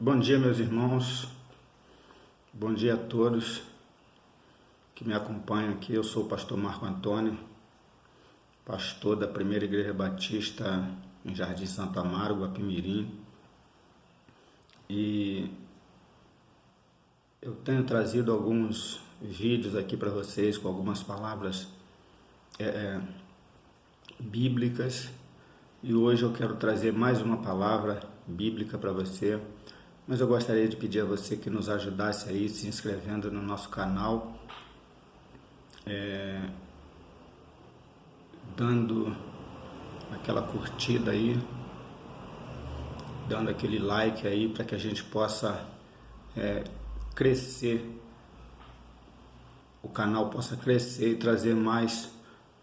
Bom dia, meus irmãos. Bom dia a todos que me acompanham aqui. Eu sou o pastor Marco Antônio, pastor da Primeira Igreja Batista em Jardim Santo Amaro, Guapimirim. E eu tenho trazido alguns vídeos aqui para vocês com algumas palavras bíblicas. E hoje eu quero trazer mais uma palavra bíblica para você. Mas eu gostaria de pedir a você que nos ajudasse aí se inscrevendo no nosso canal, dando aquela curtida aí, dando aquele like aí para que a gente possa crescer, o canal possa crescer e trazer mais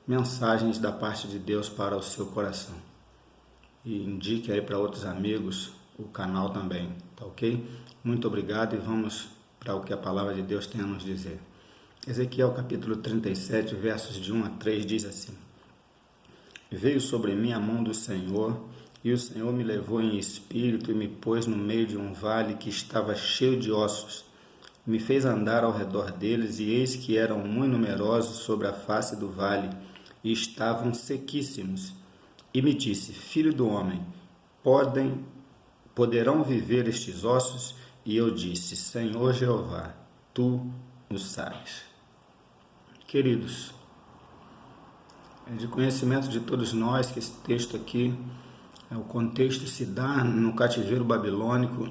mensagens da parte de Deus para o seu coração. E indique aí para outros amigos o canal também, tá ok? Muito obrigado e vamos para o que a palavra de Deus tem a nos dizer. Ezequiel capítulo 37, versos de 1 a 3 diz assim: Veio sobre mim a mão do Senhor, e o Senhor me levou em espírito e me pôs no meio de um vale que estava cheio de ossos. Me fez andar ao redor deles, e eis que eram muito numerosos sobre a face do vale, e estavam sequíssimos. E me disse: Filho do homem, poderão viver estes ossos? E eu disse: Senhor Jeová, tu o sabes. Queridos, é de conhecimento de todos nós que esse texto aqui, o contexto se dá no cativeiro babilônico,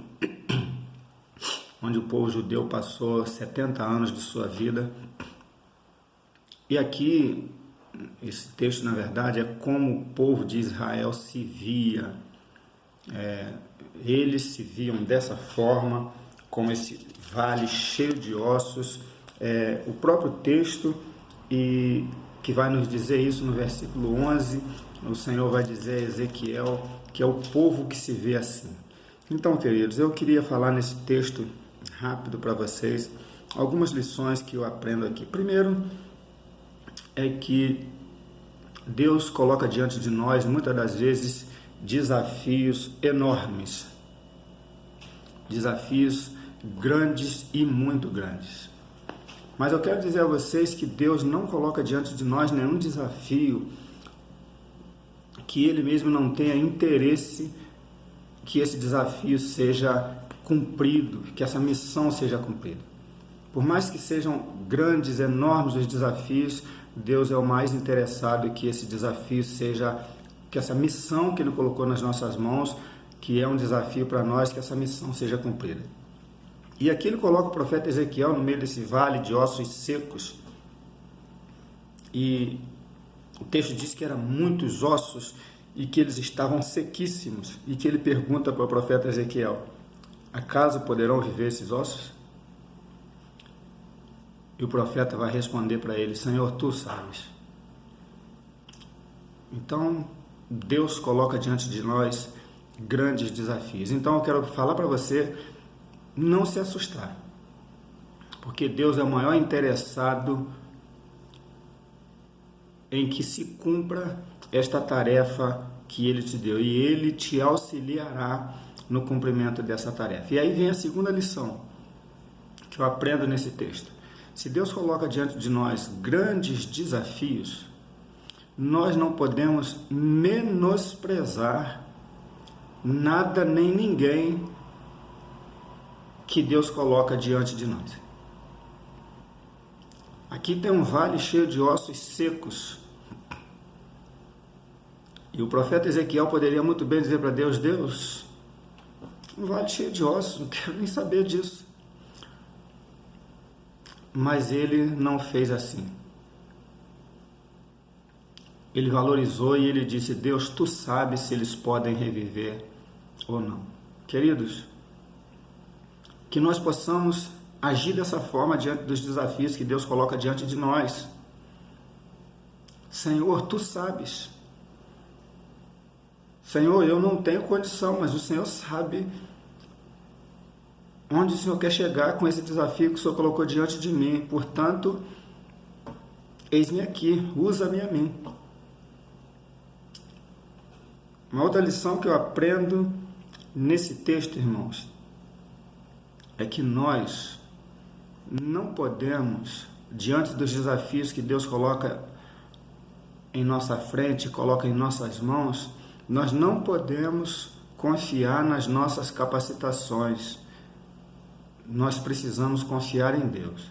onde o povo judeu passou 70 anos de sua vida. E aqui, esse texto, na verdade, é como o povo de Israel se via. Eles se viam dessa forma, como esse vale cheio de ossos. O próprio texto e que vai nos dizer isso no versículo 11, o Senhor vai dizer a Ezequiel que é o povo que se vê assim. Então, queridos, eu queria falar nesse texto rápido para vocês algumas lições que eu aprendo aqui. Primeiro é que Deus coloca diante de nós, muitas das vezes, desafios enormes, desafios grandes e muito grandes. Mas eu quero dizer a vocês que Deus não coloca diante de nós nenhum desafio que Ele mesmo não tenha interesse que esse desafio seja cumprido, que essa missão seja cumprida. Por mais que sejam grandes, enormes os desafios, Deus é o mais interessado que esse desafio seja, que essa missão que Ele colocou nas nossas mãos, que é um desafio para nós, que essa missão seja cumprida. E aqui Ele coloca o profeta Ezequiel no meio desse vale de ossos secos. E o texto diz que eram muitos ossos e que eles estavam sequíssimos. E que Ele pergunta para o profeta Ezequiel: acaso poderão viver esses ossos? E o profeta vai responder para ele: Senhor, tu sabes. Então, Deus coloca diante de nós grandes desafios. Então, eu quero falar para você não se assustar, porque Deus é o maior interessado em que se cumpra esta tarefa que Ele te deu, e Ele te auxiliará no cumprimento dessa tarefa. E aí vem a segunda lição que eu aprendo nesse texto. Se Deus coloca diante de nós grandes desafios, nós não podemos menosprezar nada nem ninguém que Deus coloca diante de nós. Aqui tem um vale cheio de ossos secos. E o profeta Ezequiel poderia muito bem dizer para Deus: Deus, um vale cheio de ossos, não quero nem saber disso. Mas ele não fez assim. Ele valorizou e ele disse: Deus, tu sabes se eles podem reviver ou não. Queridos, que nós possamos agir dessa forma diante dos desafios que Deus coloca diante de nós. Senhor, tu sabes. Senhor, eu não tenho condição, mas o Senhor sabe onde o Senhor quer chegar com esse desafio que o Senhor colocou diante de mim. Portanto, eis-me aqui, usa-me a mim. Uma outra lição que eu aprendo nesse texto, irmãos, é que nós não podemos, diante dos desafios que Deus coloca em nossa frente, coloca em nossas mãos, nós não podemos confiar nas nossas capacitações. Nós precisamos confiar em Deus.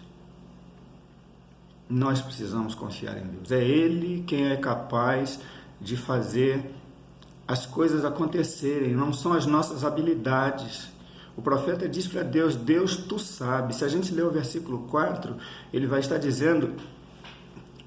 Nós precisamos confiar em Deus. É Ele quem é capaz de fazer as coisas acontecerem, não são as nossas habilidades. O profeta diz para Deus: Deus, tu sabes. Se a gente ler o versículo 4, ele vai estar dizendo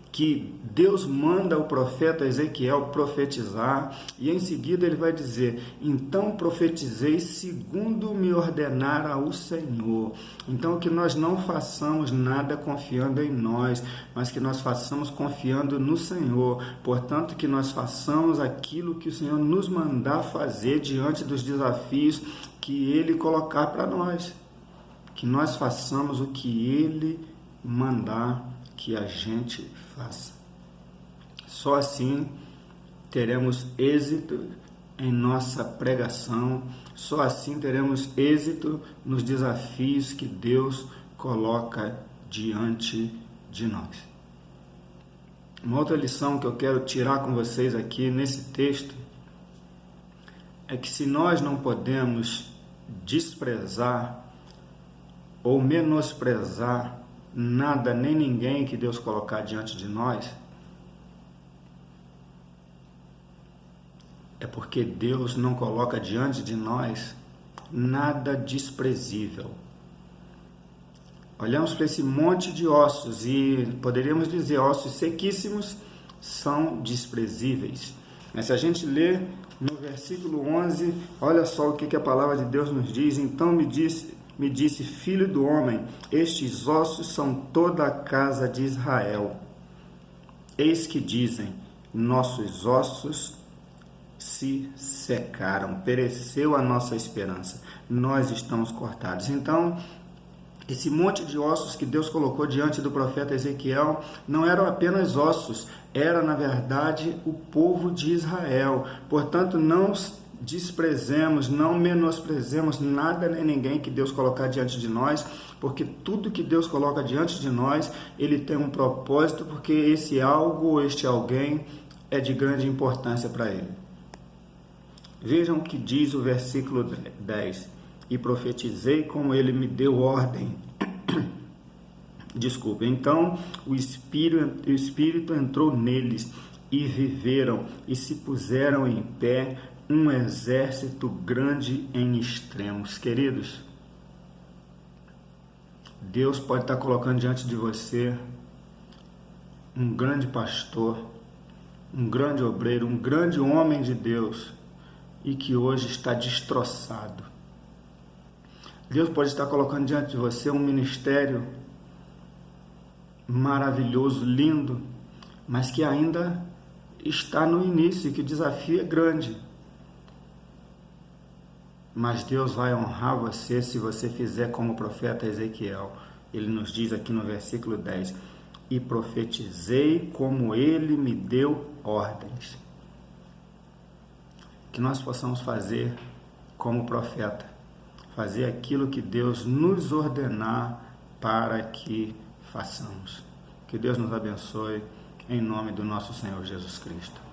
que Deus manda o profeta Ezequiel profetizar, e em seguida ele vai dizer: então profetizei segundo me ordenara o Senhor. Então que nós não façamos nada confiando em nós, mas que nós façamos confiando no Senhor. Portanto, que nós façamos aquilo que o Senhor nos mandar fazer diante dos desafios que Ele colocar para nós. Que nós façamos o que Ele mandar que a gente faça. Só assim teremos êxito em nossa pregação, só assim teremos êxito nos desafios que Deus coloca diante de nós. Uma outra lição que eu quero tirar com vocês aqui nesse texto é que se nós não podemos desprezar ou menosprezar nada nem ninguém que Deus colocar diante de nós, é porque Deus não coloca diante de nós nada desprezível. Olhamos para esse monte de ossos e poderíamos dizer, ossos sequíssimos são desprezíveis. Mas se a gente ler no versículo 11, olha só o que a palavra de Deus nos diz. Então me disse, filho do homem, estes ossos são toda a casa de Israel. Eis que dizem, nossos ossos se secaram, pereceu a nossa esperança, nós estamos cortados. Então, esse monte de ossos que Deus colocou diante do profeta Ezequiel não eram apenas ossos, era na verdade o povo de Israel. Portanto, não desprezemos, não menosprezemos nada nem ninguém que Deus colocar diante de nós, porque tudo que Deus coloca diante de nós, Ele tem um propósito, porque esse algo ou este alguém é de grande importância para Ele. Vejam o que diz o versículo 10. E profetizei como Ele me deu ordem. Desculpe. Então o Espírito entrou neles e viveram e se puseram em pé um exército grande em extremos. Queridos, Deus pode estar colocando diante de você um grande pastor, um grande obreiro, um grande homem de Deus e que hoje está destroçado. Deus pode estar colocando diante de você um ministério maravilhoso, lindo, mas que ainda está no início, que o desafio é grande. Mas Deus vai honrar você se você fizer como o profeta Ezequiel. Ele nos diz aqui no versículo 10, e profetizei como Ele me deu ordens. Que nós possamos fazer como profeta, fazer aquilo que Deus nos ordenar para que façamos. Que Deus nos abençoe, em nome do nosso Senhor Jesus Cristo.